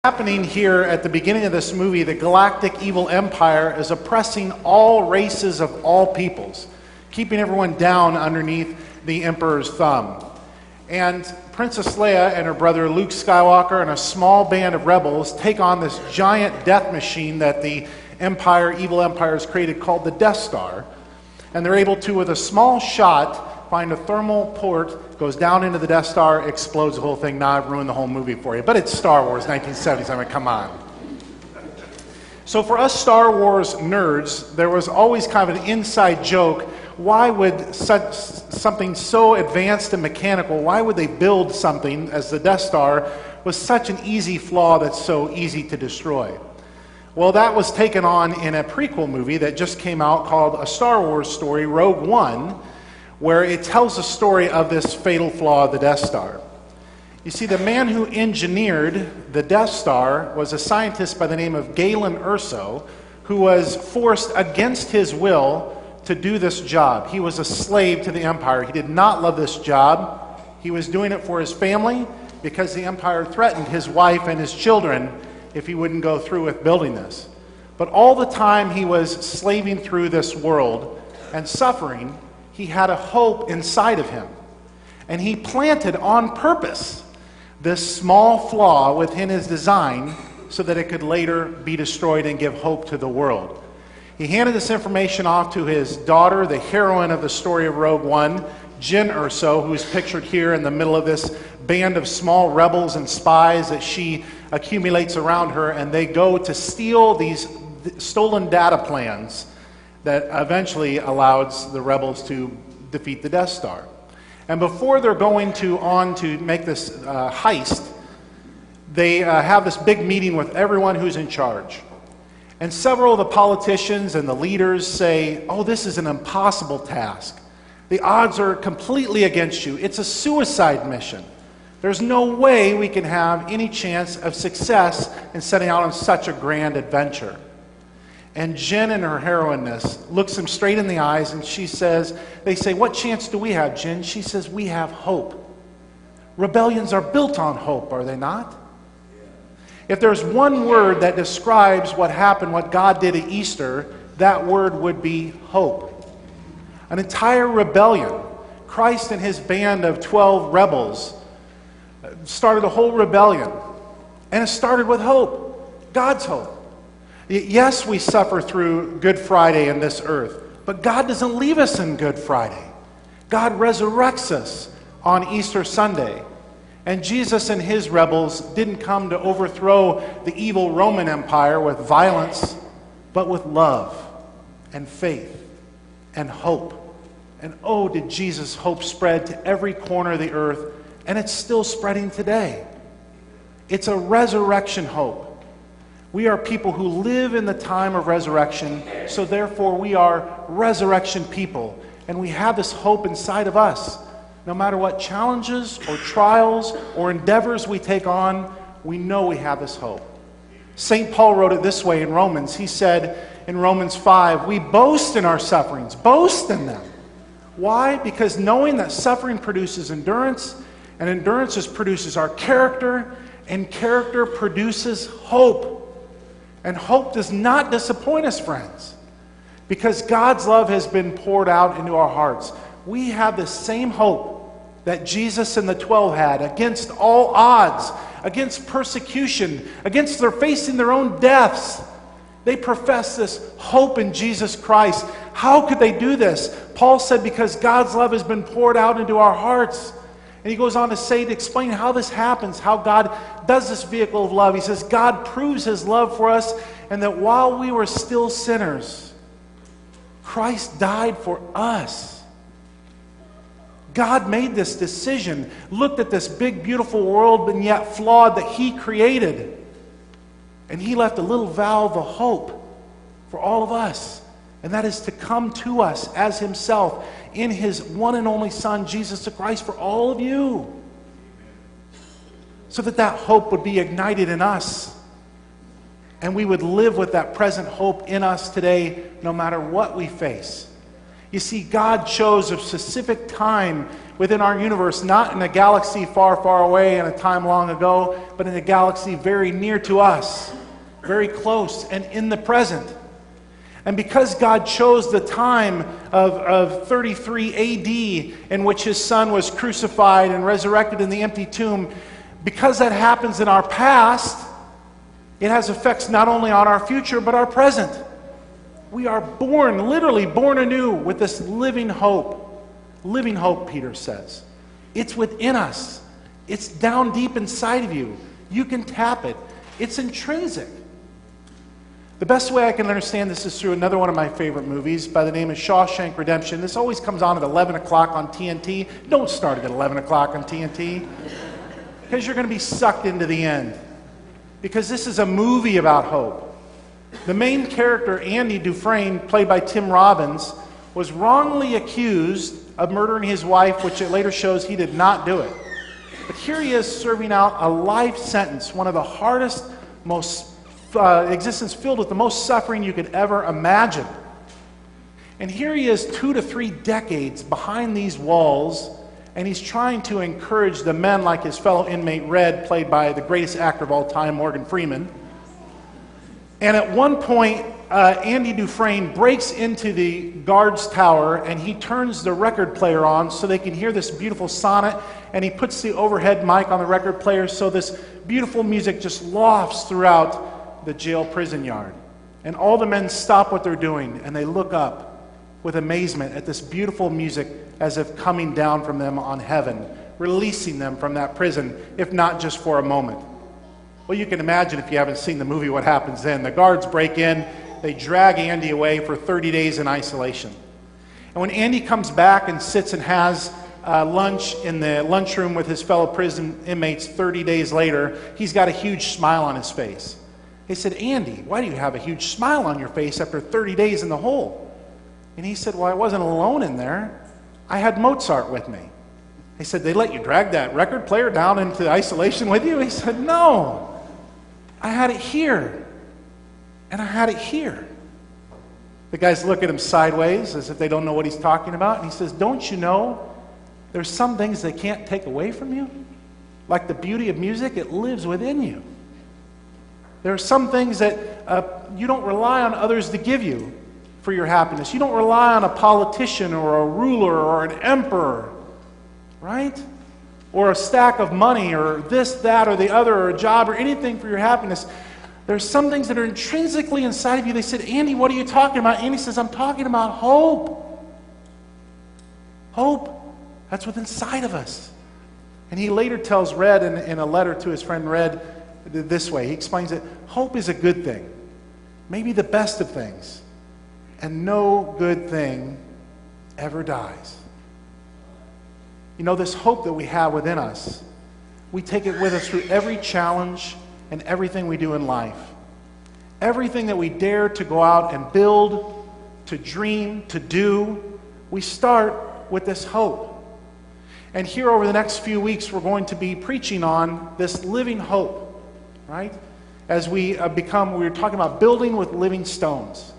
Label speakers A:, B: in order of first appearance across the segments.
A: Happening here at the beginning of this movie, the galactic evil empire is oppressing all races of all peoples, keeping everyone down underneath the emperor's thumb. And Princess Leia and her brother Luke Skywalker and a small band of rebels take on this giant death machine that the evil empire has created called the Death Star. And they're able to, with a small shot, find a thermal port, goes down into the Death Star, explodes the whole thing. Now I've ruined the whole movie for you. But it's Star Wars, 1970s. I mean, come on. So for us Star Wars nerds, there was always kind of an inside joke. Why would something so advanced and mechanical, why would they build something as the Death Star with such an easy flaw that's so easy to destroy? Well, that was taken on in a prequel movie that just came out called A Star Wars Story, Rogue One, where it tells the story of this fatal flaw of the Death Star. You see, the man who engineered the Death Star was a scientist by the name of Galen Erso, who was forced against his will to do this job. He was a slave to the Empire. He did not love this job. He was doing it for his family because the Empire threatened his wife and his children if he wouldn't go through with building this. But all the time he was slaving through this world and suffering, he had a hope inside of him. And he planted on purpose this small flaw within his design so that it could later be destroyed and give hope to the world. He handed this information off to his daughter, the heroine of the story of Rogue One, Jyn Erso, who is pictured here in the middle of this band of small rebels and spies that she accumulates around her, and they go to steal these stolen data plans that eventually allows the rebels to defeat the Death Star. And before they're going on to make this heist, they have this big meeting with everyone who's in charge. And several of the politicians and the leaders say, oh, this is an impossible task. The odds are completely against you. It's a suicide mission. There's no way we can have any chance of success in setting out on such a grand adventure. And Jyn, in her heroiness, looks him straight in the eyes and she says, they say, what chance do we have, Jyn? She says, we have hope. Rebellions are built on hope, are they not? If there's one word that describes what happened, what God did at Easter, that word would be hope. An entire rebellion. Christ and his band of 12 rebels started a whole rebellion. And it started with hope. God's hope. Yes, we suffer through Good Friday in this earth, but God doesn't leave us in Good Friday. God resurrects us on Easter Sunday. And Jesus and his rebels didn't come to overthrow the evil Roman Empire with violence, but with love and faith and hope. And oh, did Jesus' hope spread to every corner of the earth, and it's still spreading today. It's a resurrection hope. We are people who live in the time of resurrection, so therefore we are resurrection people. And we have this hope inside of us. No matter what challenges or trials or endeavors we take on, we know we have this hope. St. Paul wrote it this way in Romans. He said in Romans 5, we boast in our sufferings, boast in them. Why? Because knowing that suffering produces endurance, and endurance produces our character, and character produces hope. And hope does not disappoint us, friends, because God's love has been poured out into our hearts. We have the same hope that Jesus and the 12 had against all odds, against persecution, against their facing their own deaths. They profess this hope in Jesus Christ. How could they do this? Paul said, because God's love has been poured out into our hearts. And he goes on to say, to explain how this happens, how God does this vehicle of love. He says, God proves his love for us, and that while we were still sinners, Christ died for us. God made this decision, looked at this big, beautiful world, and yet flawed, that he created. And he left a little valve of hope for all of us. And that is to come to us as himself in his one and only Son, Jesus Christ, for all of you. So that that hope would be ignited in us. And we would live with that present hope in us today, no matter what we face. You see, God chose a specific time within our universe, not in a galaxy far, far away in a time long ago, but in a galaxy very near to us, very close and in the present. And because God chose the time of 33 AD in which his son was crucified and resurrected in the empty tomb, because that happens in our past, it has effects not only on our future, but our present. We are born, literally born anew with this living hope. Living hope, Peter says. It's within us. It's down deep inside of you. You can tap it. It's intrinsic. The best way I can understand this is through another one of my favorite movies by the name of Shawshank Redemption. This always comes on at 11 o'clock on TNT. Don't start it at 11 o'clock on TNT, because you're going to be sucked into the end. Because this is a movie about hope. The main character, Andy Dufresne, played by Tim Robbins, was wrongly accused of murdering his wife, which it later shows he did not do it. But here he is serving out a life sentence, one of the hardest, most existence filled with the most suffering you could ever imagine. And here he is 2 to 3 decades behind these walls, and he's trying to encourage the men like his fellow inmate Red, played by the greatest actor of all time, Morgan Freeman. And at one point, Andy Dufresne breaks into the guard's tower, and he turns the record player on so they can hear this beautiful sonnet, and he puts the overhead mic on the record player so this beautiful music just lofts throughout the jail prison yard. And all the men stop what they're doing, and they look up with amazement at this beautiful music as if coming down from them on heaven, releasing them from that prison, if not just for a moment. Well, you can imagine, if you haven't seen the movie, what happens then. The guards break in, they drag Andy away for 30 days in isolation. And when Andy comes back and sits and has lunch in the lunchroom with his fellow prison inmates 30 days later, he's got a huge smile on his face. They said, "Andy, why do you have a huge smile on your face after 30 days in the hole?" And he said, "Well, I wasn't alone in there. I had Mozart with me." They said, "They let you drag that record player down into isolation with you?" He said, "No, I had it here, and I had it here." The guys look at him sideways as if they don't know what he's talking about, and he says, "Don't you know there's some things they can't take away from you? Like the beauty of music, it lives within you. There are some things that you don't rely on others to give you for your happiness. You don't rely on a politician or a ruler or an emperor, right? Or a stack of money or this, that, or the other, or a job or anything for your happiness. There's some things that are intrinsically inside of you." They said, "Andy, what are you talking about?" Andy says, "I'm talking about hope. Hope. That's what's inside of us." And he later tells Red in a letter to his friend Red this way. He explains that hope is a good thing, maybe the best of things, and no good thing ever dies. You know, this hope that we have within us, we take it with us through every challenge and everything we do in life. Everything that we dare to go out and build, to dream, to do, we start with this hope. And here over the next few weeks, we're going to be preaching on this living hope, right? As we we're talking about building with living stones.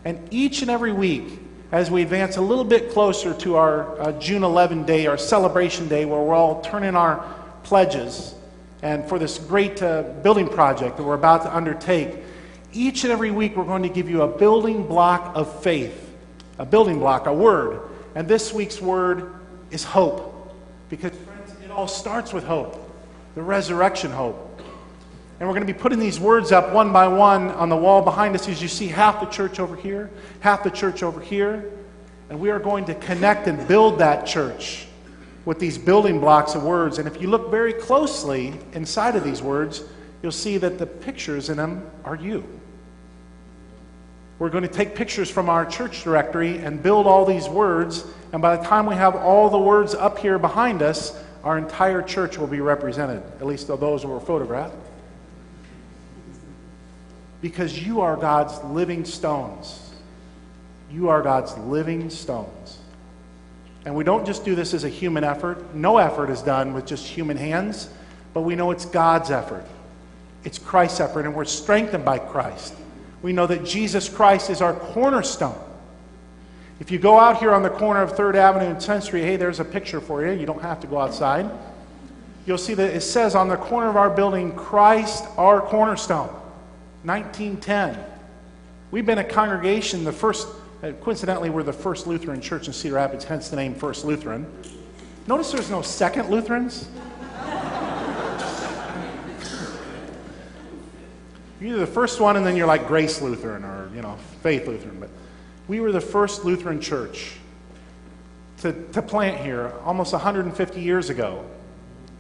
A: And each and every week, as we advance a little bit closer to our June 11 day, our celebration day, where we're all turning our pledges, and for this great building project that we're about to undertake, each and every week we're going to give you a building block of faith, a building block, a word. And this week's word is hope. Because, friends, it all starts with hope, the resurrection hope. And we're going to be putting these words up one by one on the wall behind us, as you see half the church over here, half the church over here. And we are going to connect and build that church with these building blocks of words. And if you look very closely inside of these words, you'll see that the pictures in them are you. We're going to take pictures from our church directory and build all these words. And by the time we have all the words up here behind us, our entire church will be represented, at least those who were photographed. Because you are God's living stones. You are God's living stones. And we don't just do this as a human effort. No effort is done with just human hands, but we know it's God's effort. It's Christ's effort, and we're strengthened by Christ. We know that Jesus Christ is our cornerstone. If you go out here on the corner of 3rd Avenue and 10th Street, hey, there's a picture for you. You don't have to go outside. You'll see that it says on the corner of our building, Christ our cornerstone, 1910. We've been a congregation, coincidentally, we're the first Lutheran church in Cedar Rapids, hence the name First Lutheran. Notice there's no second Lutherans. You're either the first one and then you're like Grace Lutheran or, Faith Lutheran. But we were the first Lutheran church to plant here almost 150 years ago.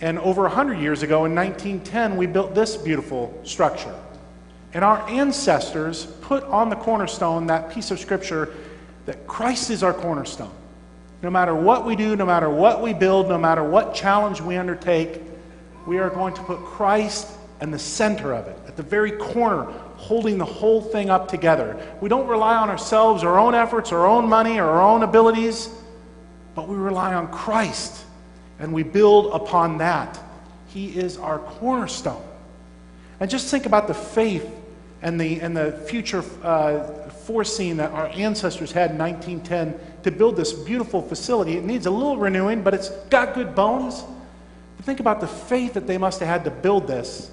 A: And over 100 years ago, in 1910, we built this beautiful structure. And our ancestors put on the cornerstone that piece of scripture that Christ is our cornerstone. No matter what we do, no matter what we build, no matter what challenge we undertake, we are going to put Christ in the center of it, at the very corner, holding the whole thing up together. We don't rely on ourselves, our own efforts, our own money, or our own abilities, but we rely on Christ. And we build upon that. He is our cornerstone. And just think about the faith and the future foreseeing that our ancestors had in 1910 to build this beautiful facility. It needs a little renewing, but it's got good bones. But think about the faith that they must have had to build this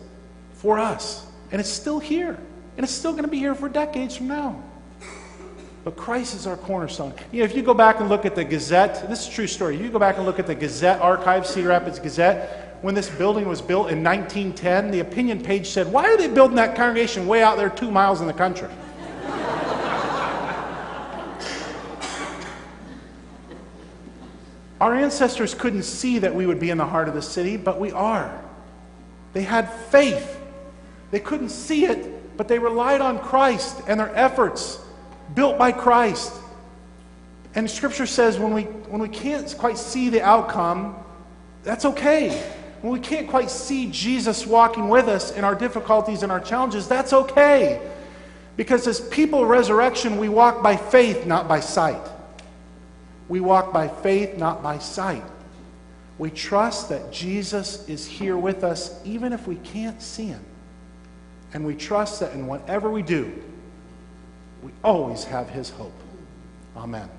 A: for us. And it's still here. And it's still going to be here for decades from now. But Christ is our cornerstone. If you go back and look at the Gazette, this is a true story. If you go back and look at the Gazette archives, Cedar Rapids Gazette, when this building was built in 1910, the opinion page said, why are they building that congregation way out there 2 miles in the country? Our ancestors couldn't see that we would be in the heart of the city, but we are. They had faith. They couldn't see it, but they relied on Christ and their efforts. Built by Christ. And Scripture says when we can't quite see the outcome, that's okay. When we can't quite see Jesus walking with us in our difficulties and our challenges, that's okay. Because as people of resurrection, we walk by faith, not by sight. We walk by faith, not by sight. We trust that Jesus is here with us even if we can't see him. And we trust that in whatever we do, we always have his hope. Amen.